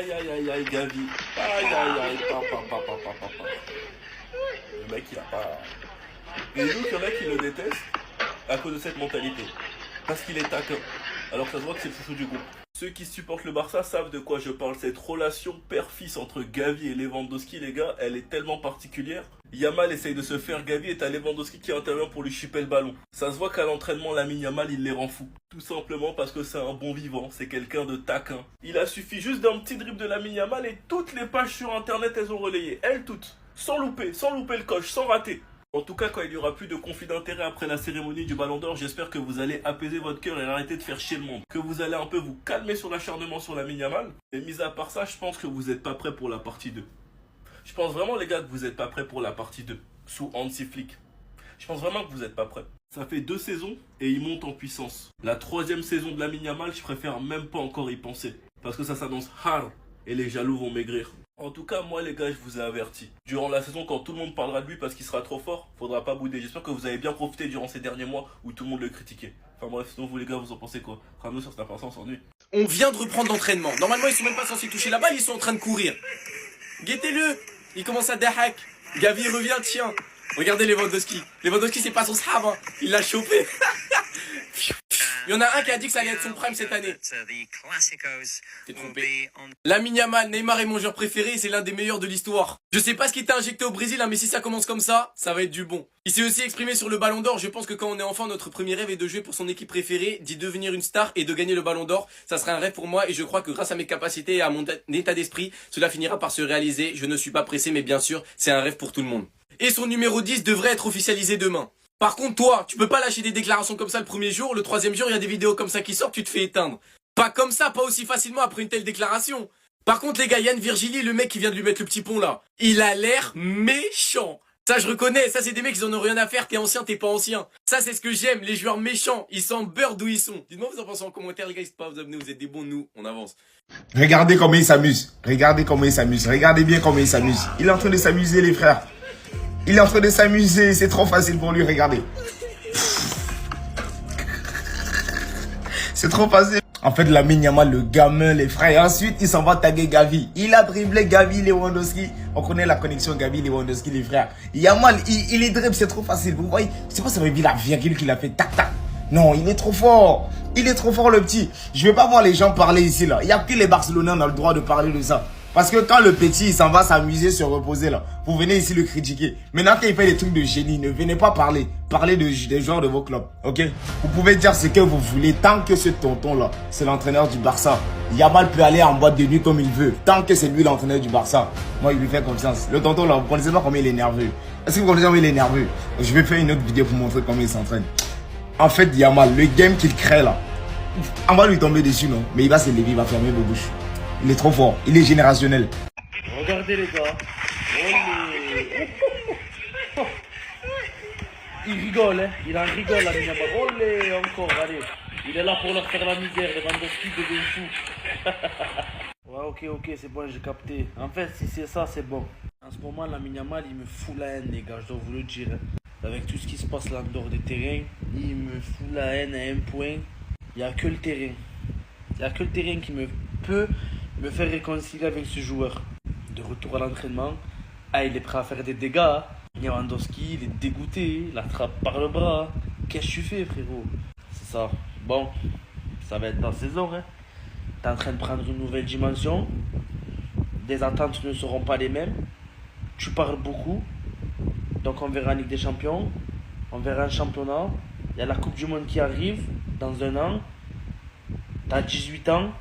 Aïe, aïe, aïe, aïe, Gavi. Aïe, aïe, aïe, papa. Le mec, il a pas... Et donc, il y en a qui le détestent à cause de cette mentalité. Parce qu'il est taquin. Alors que ça se voit que c'est le chouchou du groupe. Ceux qui supportent le Barça savent de quoi je parle. Cette relation père-fils entre Gavi et Lewandowski, les gars, elle est tellement particulière. Yamal essaye de se faire Gavi et t'as Lewandowski qui intervient pour lui chipper le ballon. Ça se voit qu'à l'entraînement, Lamine Yamal, il les rend fous. Tout simplement parce que c'est un bon vivant, c'est quelqu'un de taquin. Il a suffi juste d'un petit dribble de Lamine Yamal et toutes les pages sur internet, elles ont relayé. Elles toutes. Sans louper le coche, sans rater. En tout cas, quand il n'y aura plus de conflit d'intérêt après la cérémonie du Ballon d'Or, j'espère que vous allez apaiser votre cœur et arrêter de faire chier le monde. Que vous allez un peu vous calmer sur l'acharnement sur Lamine Yamal. Et mis à part ça, je pense que vous n'êtes pas prêts pour la partie 2. Je pense vraiment, les gars, que vous n'êtes pas prêts pour la partie 2. Sous Hansi Flick. Je pense vraiment que vous n'êtes pas prêts. Ça fait 2 saisons et il monte en puissance. La 3e saison de Lamine Yamal, je préfère même pas encore y penser. Parce que ça s'annonce hard et les jaloux vont maigrir. En tout cas, moi les gars, je vous ai averti. Durant la saison, quand tout le monde parlera de lui parce qu'il sera trop fort, faudra pas bouder. J'espère que vous avez bien profité durant ces derniers mois où tout le monde le critiquait. Enfin bref, sinon vous les gars, vous en pensez quoi? Ramenez sur cette information, on s'ennuie. On vient de reprendre l'entraînement. Normalement, ils sont même pas censés toucher la balle, ils sont en train de courir. Guettez-le. Il commence à dahak. Gavi revient, tiens. Regardez Lewandowski. Lewandowski, c'est pas son sahab, hein. Il l'a chopé. Il y en a un qui a dit que ça allait être son prime cette année. T'es trompé. Lamine Yamal, Neymar est mon joueur préféré et c'est l'un des meilleurs de l'histoire. Je sais pas ce qui t'a injecté au Brésil, hein, mais si ça commence comme ça va être du bon. Il s'est aussi exprimé sur le Ballon d'Or. Je pense que quand on est enfant, notre premier rêve est de jouer pour son équipe préférée, d'y devenir une star et de gagner le Ballon d'Or. Ça serait un rêve pour moi et je crois que grâce à mes capacités et à mon état d'esprit, cela finira par se réaliser. Je ne suis pas pressé, mais bien sûr, c'est un rêve pour tout le monde. Et son numéro 10 devrait être officialisé demain. Par contre, toi, tu peux pas lâcher des déclarations comme ça le premier jour, le 3e jour, il y a des vidéos comme ça qui sortent, tu te fais éteindre. Pas comme ça, pas aussi facilement après une telle déclaration. Par contre, les gars, Yann Virgili, le mec qui vient de lui mettre le petit pont là, il a l'air méchant. Ça, je reconnais, ça c'est des mecs, ils en ont rien à faire, t'es ancien, t'es pas ancien. Ça, c'est ce que j'aime, les joueurs méchants, ils s'en beurrent d'où ils sont. Dites-moi, vous en pensez en commentaire, les gars, n'hésitez pas à vous abonner, vous êtes des bons, nous, on avance. Regardez comment il s'amuse. Regardez comment il s'amuse. Regardez bien comment il s'amuse. Il est en train de s'amuser, les frères. Il est en train de s'amuser, c'est trop facile pour lui, regardez. C'est trop facile. En fait, Lamine Yamal, le gamin, les frères. Et ensuite, il s'en va taguer Gavi. Il a dribblé Gavi, Lewandowski. On connaît la connexion Gavi, Lewandowski, les frères. Yamal, il est dribble, c'est trop facile. Vous voyez, c'est pas ça veut dire la virgule qu'il a fait. Tac, tac. Non, il est trop fort. Il est trop fort, le petit. Je vais pas voir les gens parler ici, là. Il y a que les Barcelonais qui ont le droit de parler de ça. Parce que quand le petit, il s'en va s'amuser, se reposer là, vous venez ici le critiquer. Maintenant qu'il fait des trucs de génie, ne venez pas parler. Parlez des joueurs de vos clubs, ok? Vous pouvez dire ce que vous voulez tant que ce tonton là, c'est l'entraîneur du Barça. Yamal peut aller en boîte de nuit comme il veut. Tant que c'est lui l'entraîneur du Barça, moi il lui fait confiance. Le tonton là, vous connaissez pas comment il est nerveux. Est-ce que vous connaissez comment il est nerveux? Je vais faire une autre vidéo pour montrer comment il s'entraîne. En fait, Yamal, le game qu'il crée là, on va lui tomber dessus, non? Mais il va se lever, il va fermer vos bouches. Il est trop fort, il est générationnel. Regardez les gars. Olé. Il rigole, hein. Il en rigole, la Yamal. Olé, encore, allez. Il est là pour leur faire la misère. Lewandowski devient fou. Ouais, ok, c'est bon, j'ai capté. En fait, si c'est ça, c'est bon. En ce moment, la Yamal, il me fout la haine, les gars, je dois vous le dire. Avec tout ce qui se passe là en dehors des terrains, il me fout la haine à un point. Il n'y a que le terrain. Il n'y a que le terrain qui peut me faire réconcilier avec ce joueur. De retour à l'entraînement, il est prêt à faire des dégâts. Hein. Lewandowski, il est dégoûté, il l'attrape par le bras. Qu'est-ce que tu fais, frérot? C'est ça. Bon, ça va être dans saison. Hein. T'es en train de prendre une nouvelle dimension. Des attentes ne seront pas les mêmes. Tu parles beaucoup. Donc on verra en Ligue des Champions. On verra un championnat. Il y a la Coupe du Monde qui arrive dans 1 an. T'as 18 ans.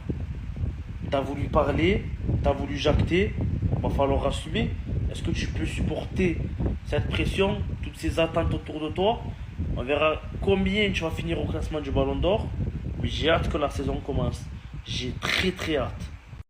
T'as voulu parler, t'as voulu jacter, il va falloir assumer. Est-ce que tu peux supporter cette pression, toutes ces attentes autour de toi? On verra combien tu vas finir au classement du Ballon d'Or. Mais j'ai hâte que la saison commence. J'ai très hâte.